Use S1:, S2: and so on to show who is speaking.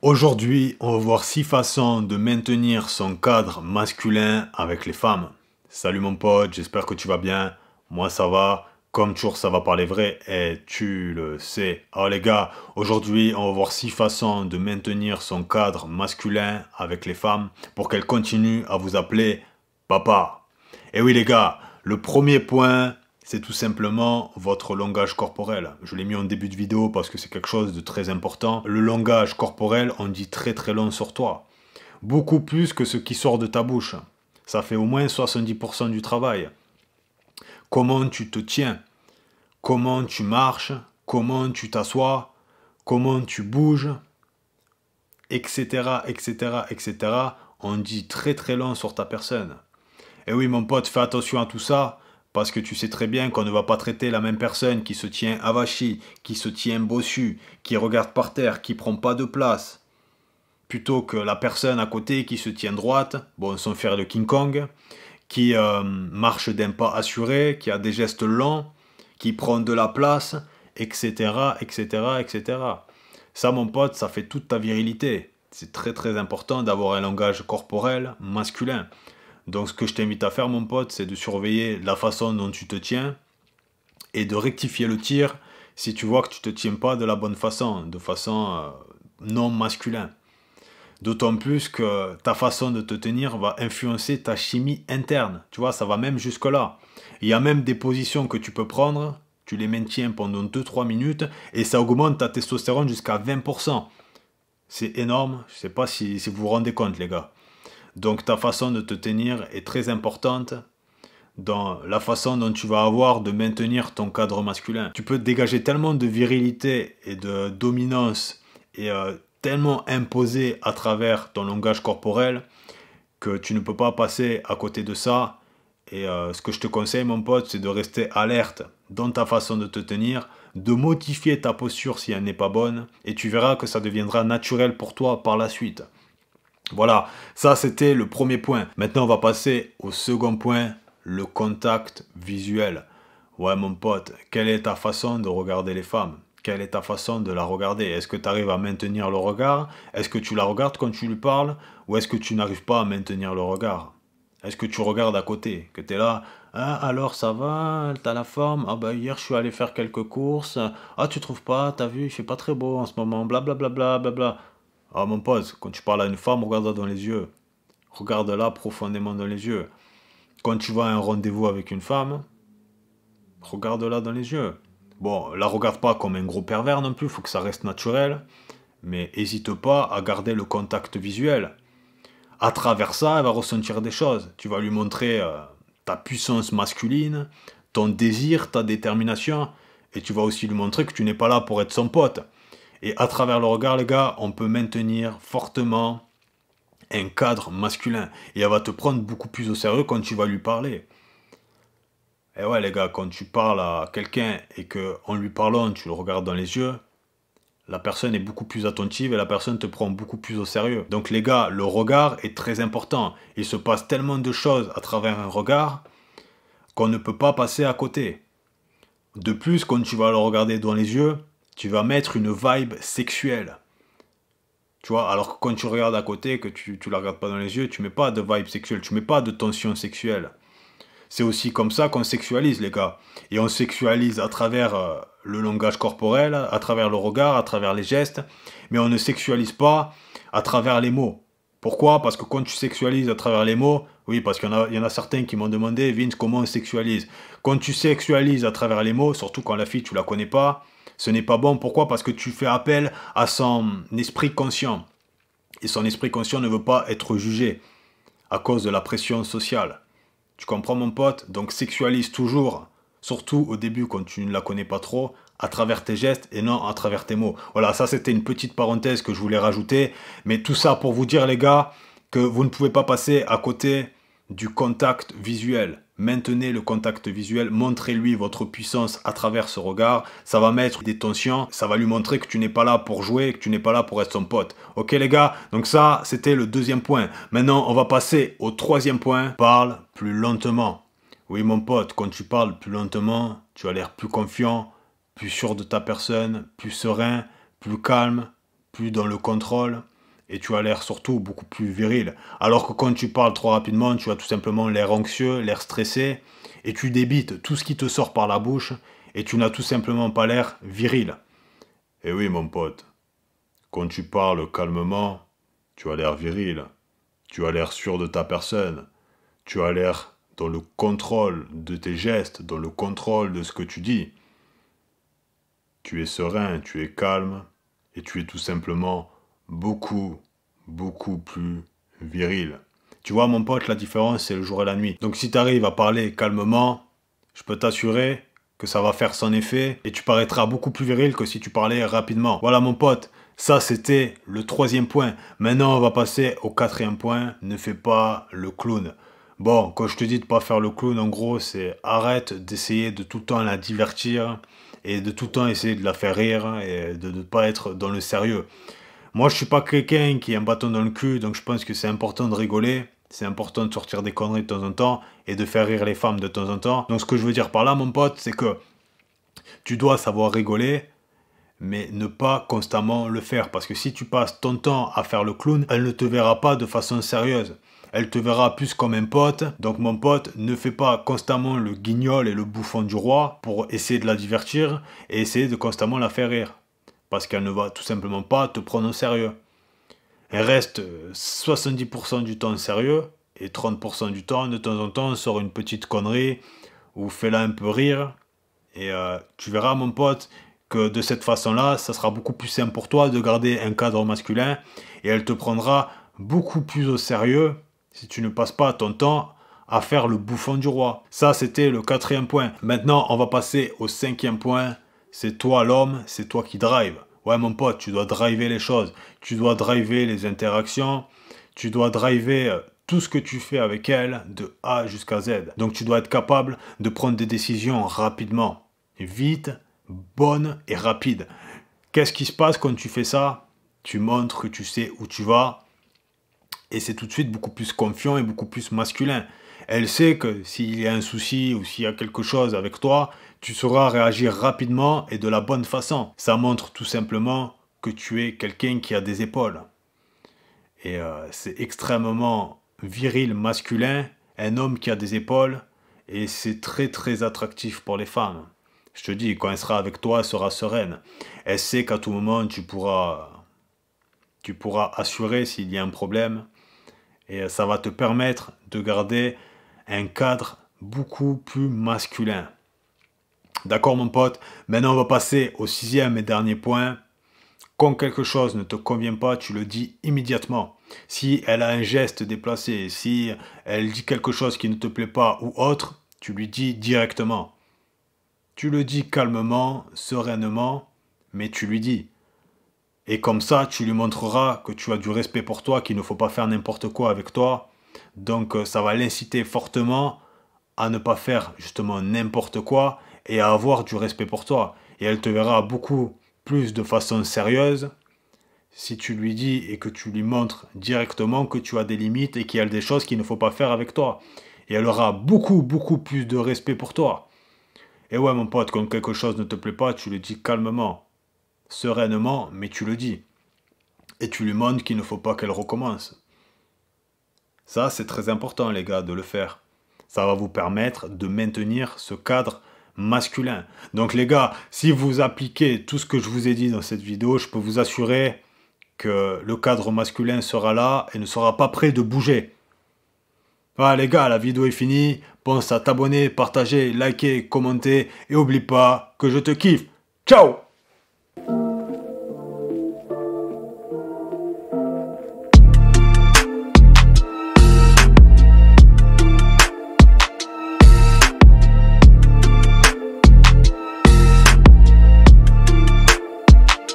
S1: Aujourd'hui, on va voir 6 façons de maintenir son cadre masculin avec les femmes. Salut mon pote, j'espère que tu vas bien. Moi ça va. Comme toujours, ça va parler vrai et tu le sais. Alors les gars, aujourd'hui, on va voir 6 façons de maintenir son cadre masculin avec les femmes pour qu'elles continuent à vous appeler papa. Et oui les gars, le premier point, c'est tout simplement votre langage corporel. Je l'ai mis en début de vidéo parce que c'est quelque chose de très important. Le langage corporel en dit très très long sur toi. Beaucoup plus que ce qui sort de ta bouche. Ça fait au moins 70% du travail. Comment tu te tiens, comment tu marches, comment tu t'assois, comment tu bouges, etc., etc., etc. On dit très très long sur ta personne. Et oui, mon pote, fais attention à tout ça, parce que tu sais très bien qu'on ne va pas traiter la même personne qui se tient avachie, qui se tient bossu, qui regarde par terre, qui prend pas de place, plutôt que la personne à côté qui se tient droite, bon, sans faire le King Kong, qui marche d'un pas assuré, qui a des gestes longs, qui prend de la place, etc., etc., etc. Ça, mon pote, ça fait toute ta virilité. C'est très très important d'avoir un langage corporel masculin. Donc ce que je t'invite à faire mon pote, c'est de surveiller la façon dont tu te tiens et de rectifier le tir si tu vois que tu te tiens pas de la bonne façon, de façon non masculin. D'autant plus que ta façon de te tenir va influencer ta chimie interne. Tu vois, ça va même jusque-là. Il y a même des positions que tu peux prendre, tu les maintiens pendant 2-3 minutes et ça augmente ta testostérone jusqu'à 20%. C'est énorme, je ne sais pas si vous vous rendez compte les gars. Donc ta façon de te tenir est très importante dans la façon dont tu vas avoir de maintenir ton cadre masculin. Tu peux dégager tellement de virilité et de dominance et tellement imposer à travers ton langage corporel que tu ne peux pas passer à côté de ça. Et ce que je te conseille mon pote, c'est de rester alerte dans ta façon de te tenir, de modifier ta posture si elle n'est pas bonne et tu verras que ça deviendra naturel pour toi par la suite. Voilà, ça c'était le premier point. Maintenant on va passer au second point, le contact visuel. Ouais mon pote, quelle est ta façon de regarder les femmes? Quelle est ta façon de la regarder? Est-ce que tu arrives à maintenir le regard? Est-ce que tu la regardes quand tu lui parles? Ou est-ce que tu n'arrives pas à maintenir le regard? Est-ce que tu regardes à côté? Que tu es là, ah, alors ça va, t'as la forme? Ah bah hier je suis allé faire quelques courses. Ah tu trouves pas, t'as vu, il fait pas très beau en ce moment, blablabla, blablabla. Ah mon pote, quand tu parles à une femme, regarde-la dans les yeux. Regarde-la profondément dans les yeux. Quand tu vas à un rendez-vous avec une femme, regarde-la dans les yeux. Bon, la regarde pas comme un gros pervers non plus, il faut que ça reste naturel. Mais n'hésite pas à garder le contact visuel. À travers ça, elle va ressentir des choses. Tu vas lui montrer ta puissance masculine, ton désir, ta détermination. Et tu vas aussi lui montrer que tu n'es pas là pour être son pote. Et à travers le regard, les gars, on peut maintenir fortement un cadre masculin. Et elle va te prendre beaucoup plus au sérieux quand tu vas lui parler. Et ouais, les gars, quand tu parles à quelqu'un et qu'en lui parlant, tu le regardes dans les yeux, la personne est beaucoup plus attentive et la personne te prend beaucoup plus au sérieux. Donc les gars, le regard est très important. Il se passe tellement de choses à travers un regard qu'on ne peut pas passer à côté. De plus, quand tu vas le regarder dans les yeux, tu vas mettre une vibe sexuelle. Tu vois, alors que quand tu regardes à côté, que tu la regardes pas dans les yeux, tu mets pas de vibe sexuelle, tu mets pas de tension sexuelle. C'est aussi comme ça qu'on sexualise, les gars. Et on sexualise à travers le langage corporel, à travers le regard, à travers les gestes, mais on ne sexualise pas à travers les mots. Pourquoi? Parce que quand tu sexualises à travers les mots, oui, parce qu'il y en a certains qui m'ont demandé, Vince, comment on sexualise? Quand tu sexualises à travers les mots, surtout quand la fille, tu la connais pas, ce n'est pas bon. Pourquoi? Parce que tu fais appel à son esprit conscient. Et son esprit conscient ne veut pas être jugé à cause de la pression sociale. Tu comprends mon pote? Donc sexualise toujours, surtout au début quand tu ne la connais pas trop, à travers tes gestes et non à travers tes mots. Voilà, ça c'était une petite parenthèse que je voulais rajouter. Mais tout ça pour vous dire les gars, que vous ne pouvez pas passer à côté du contact visuel. Maintenez le contact visuel, montrez-lui votre puissance à travers ce regard. Ça va mettre des tensions, ça va lui montrer que tu n'es pas là pour jouer, que tu n'es pas là pour être son pote. Ok les gars? Donc ça, c'était le deuxième point. Maintenant, on va passer au troisième point. Parle plus lentement. Oui mon pote, quand tu parles plus lentement, tu as l'air plus confiant, plus sûr de ta personne, plus serein, plus calme, plus dans le contrôle et tu as l'air surtout beaucoup plus viril. Alors que quand tu parles trop rapidement, tu as tout simplement l'air anxieux, l'air stressé et tu débites tout ce qui te sort par la bouche et tu n'as tout simplement pas l'air viril. Et oui, mon pote, quand tu parles calmement, tu as l'air viril, tu as l'air sûr de ta personne, tu as l'air dans le contrôle de tes gestes, dans le contrôle de ce que tu dis. Tu es serein, tu es calme et tu es tout simplement beaucoup, beaucoup plus viril. Tu vois, mon pote, la différence, c'est le jour et la nuit. Donc si tu arrives à parler calmement, je peux t'assurer que ça va faire son effet et tu paraîtras beaucoup plus viril que si tu parlais rapidement. Voilà, mon pote, ça c'était le 3e point. Maintenant, on va passer au 4e point. Ne fais pas le clown. Bon, quand je te dis de pas faire le clown, en gros, c'est arrête d'essayer de tout le temps la divertir et de tout le temps essayer de la faire rire et de ne pas être dans le sérieux. Moi, je suis pas quelqu'un qui a un bâton dans le cul, donc je pense que c'est important de rigoler. C'est important de sortir des conneries de temps en temps et de faire rire les femmes de temps en temps. Donc ce que je veux dire par là, mon pote, c'est que tu dois savoir rigoler, mais ne pas constamment le faire. Parce que si tu passes ton temps à faire le clown, elle ne te verra pas de façon sérieuse. Elle te verra plus comme un pote. Donc mon pote, ne fais pas constamment le guignol et le bouffon du roi pour essayer de la divertir et essayer de constamment la faire rire. Parce qu'elle ne va tout simplement pas te prendre au sérieux. Elle reste 70% du temps sérieux et 30% du temps, de temps en temps, sort une petite connerie ou fais-la un peu rire. Et tu verras, mon pote, que de cette façon-là, ça sera beaucoup plus simple pour toi de garder un cadre masculin et elle te prendra beaucoup plus au sérieux si tu ne passes pas ton temps à faire le bouffon du roi. Ça, c'était le 4e point. Maintenant, on va passer au 5e point. C'est toi l'homme, c'est toi qui drive. Ouais, mon pote, tu dois driver les choses. Tu dois driver les interactions. Tu dois driver tout ce que tu fais avec elle de A jusqu'à Z. Donc, tu dois être capable de prendre des décisions rapidement. Vite, bonnes et rapides. Qu'est-ce qui se passe quand tu fais ça? Tu montres que tu sais où tu vas. Et c'est tout de suite beaucoup plus confiant et beaucoup plus masculin. Elle sait que s'il y a un souci ou s'il y a quelque chose avec toi, tu sauras réagir rapidement et de la bonne façon. Ça montre tout simplement que tu es quelqu'un qui a des épaules. Et c'est extrêmement viril, masculin, un homme qui a des épaules, et c'est très très attractif pour les femmes. Je te dis, quand elle sera avec toi, elle sera sereine. Elle sait qu'à tout moment, tu pourras assurer s'il y a un problème. Et ça va te permettre de garder un cadre beaucoup plus masculin. D'accord, mon pote? Maintenant, on va passer au 6e et dernier point. Quand quelque chose ne te convient pas, tu le dis immédiatement. Si elle a un geste déplacé, si elle dit quelque chose qui ne te plaît pas ou autre, tu lui dis directement. Tu le dis calmement, sereinement, mais tu lui dis. Et comme ça, tu lui montreras que tu as du respect pour toi, qu'il ne faut pas faire n'importe quoi avec toi. Donc ça va l'inciter fortement à ne pas faire justement n'importe quoi et à avoir du respect pour toi. Et elle te verra beaucoup plus de façon sérieuse si tu lui dis et que tu lui montres directement que tu as des limites et qu'il y a des choses qu'il ne faut pas faire avec toi. Et elle aura beaucoup, beaucoup plus de respect pour toi. Et ouais, mon pote, quand quelque chose ne te plaît pas, tu le dis calmement, sereinement, mais tu le dis. Et tu lui montres qu'il ne faut pas qu'elle recommence. Ça, c'est très important, les gars, de le faire. Ça va vous permettre de maintenir ce cadre masculin. Donc, les gars, si vous appliquez tout ce que je vous ai dit dans cette vidéo, je peux vous assurer que le cadre masculin sera là et ne sera pas prêt de bouger. Voilà, les gars, la vidéo est finie. Pense à t'abonner, partager, liker, commenter et oublie pas que je te kiffe. Ciao!